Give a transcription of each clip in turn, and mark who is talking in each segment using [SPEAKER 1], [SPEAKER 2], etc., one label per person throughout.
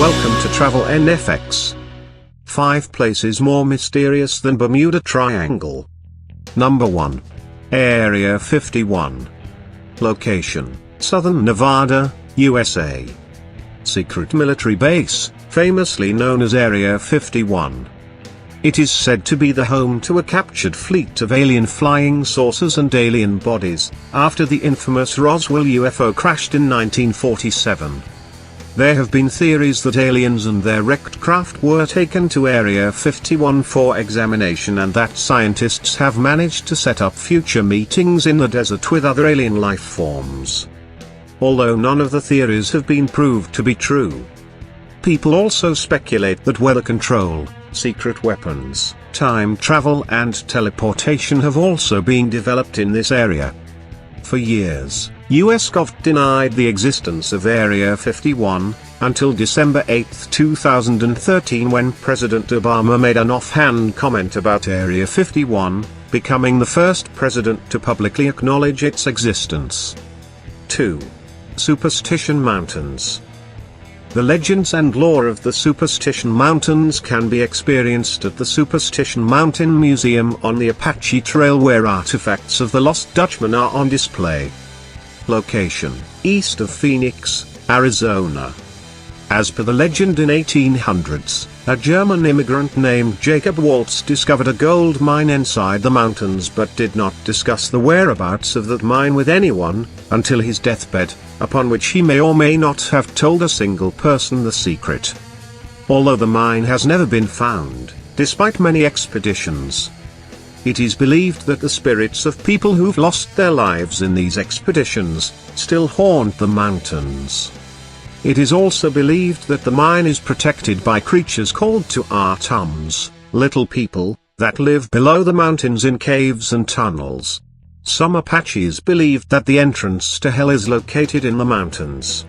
[SPEAKER 1] Welcome to Travel NFX. 5 places more mysterious than Bermuda Triangle. Number 1. Area 51. Location: Southern Nevada, USA. Secret military base, famously known as Area 51. It is said to be the home to a captured fleet of alien flying saucers and alien bodies, after the infamous Roswell UFO crashed in 1947. There have been theories that aliens and their wrecked craft were taken to Area 51 for examination, and that scientists have managed to set up future meetings in the desert with other alien life forms. Although none of the theories have been proved to be true. People also speculate that weather control, secret weapons, time travel and teleportation have also been developed in this area. For years, US govt denied the existence of Area 51, until December 8, 2013, when President Obama made an offhand comment about Area 51, becoming the first president to publicly acknowledge its existence. 2. Superstition Mountains. The legends and lore of the Superstition Mountains can be experienced at the Superstition Mountain Museum on the Apache Trail, where artifacts of the Lost Dutchman are on display. Location: east of Phoenix, Arizona. As per the legend, in 1800s, a German immigrant named Jacob Waltz discovered a gold mine inside the mountains, but did not discuss the whereabouts of that mine with anyone, until his deathbed, upon which he may or may not have told a single person the secret. Although the mine has never been found, despite many expeditions, it is believed that the spirits of people who've lost their lives in these expeditions still haunt the mountains. It is also believed that the mine is protected by creatures called tuar-tums, little people, that live below the mountains in caves and tunnels. Some Apaches believed that the entrance to hell is located in the mountains.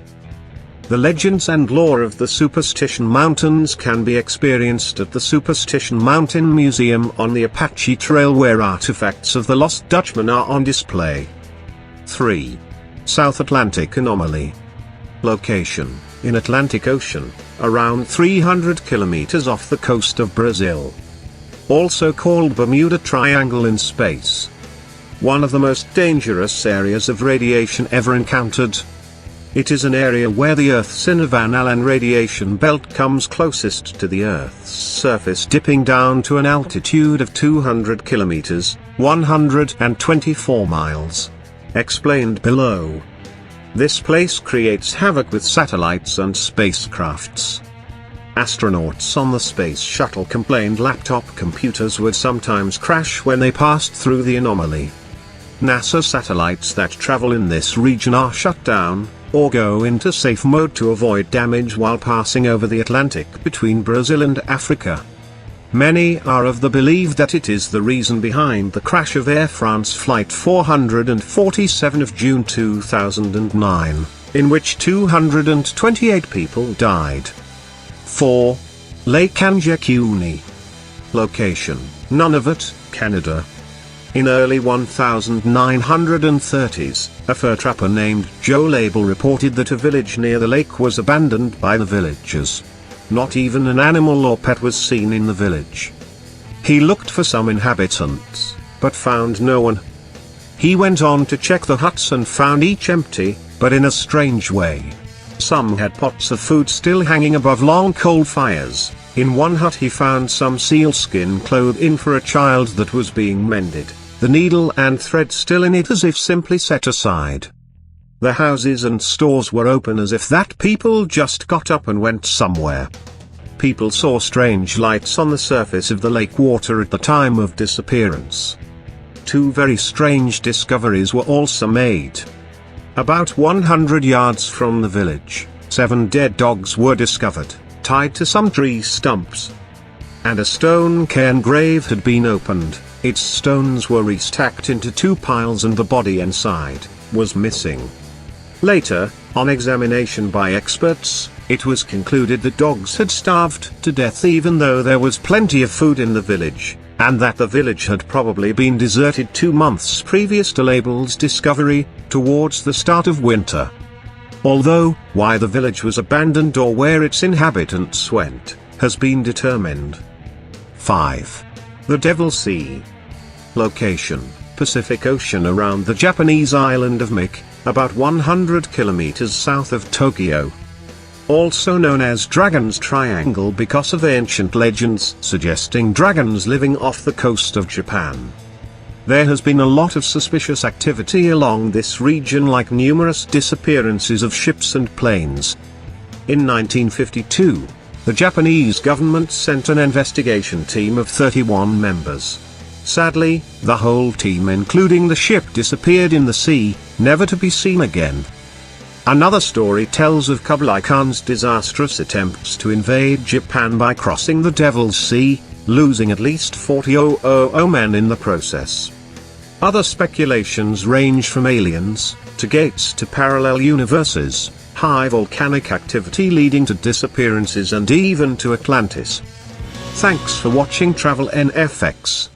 [SPEAKER 1] The legends and lore of the Superstition Mountains can be experienced at the Superstition Mountain Museum on the Apache Trail, where artifacts of the Lost Dutchman are on display. 3. South Atlantic Anomaly. Location: in Atlantic Ocean, around 300 kilometers off the coast of Brazil. Also called Bermuda Triangle in space. One of the most dangerous areas of radiation ever encountered. It is an area where the Earth's inner Van Allen radiation belt comes closest to the Earth's surface, dipping down to an altitude of 200 kilometers, 124 miles. Explained below. This place creates havoc with satellites and spacecrafts. Astronauts on the space shuttle complained laptop computers would sometimes crash when they passed through the anomaly. NASA satellites that travel in this region are shut down, or go into safe mode to avoid damage while passing over the Atlantic between Brazil and Africa. Many are of the belief that it is the reason behind the crash of Air France Flight 447 of June 2009, in which 228 people died. 4. Lake Anjekuni. Location: Nunavut, Canada. In early 1930s, a fur trapper named Joe Label reported that a village near the lake was abandoned by the villagers. Not even an animal or pet was seen in the village. He looked for some inhabitants, but found no one. He went on to check the huts and found each empty, but in a strange way. Some had pots of food still hanging above long coal fires. In one hut he found some sealskin clothing for a child that was being mended, the needle and thread still in it as if simply set aside. The houses and stores were open as if that people just got up and went somewhere. People saw strange lights on the surface of the lake water at the time of disappearance. 2 very strange discoveries were also made. About 100 yards from the village, 7 dead dogs were discovered, tied to some tree stumps. And a stone cairn grave had been opened. Its stones were restacked into 2 piles and the body inside was missing. Later, on examination by experts, it was concluded that dogs had starved to death even though there was plenty of food in the village, and that the village had probably been deserted 2 months previous to Label's discovery, towards the start of winter. Although, why the village was abandoned or where its inhabitants went, has been determined. 5. The Devil's Sea. Location: Pacific Ocean around the Japanese island of Mik, about 100 kilometers south of Tokyo. Also known as Dragon's Triangle because of ancient legends suggesting dragons living off the coast of Japan. There has been a lot of suspicious activity along this region, like numerous disappearances of ships and planes. In 1952, the Japanese government sent an investigation team of 31 members. Sadly, the whole team including the ship disappeared in the sea, never to be seen again. Another story tells of Kublai Khan's disastrous attempts to invade Japan by crossing the Devil's Sea, losing at least 40,000 men in the process. Other speculations range from aliens, to gates to parallel universes, high volcanic activity leading to disappearances and even to Atlantis. Thanks for watching Travel NFX.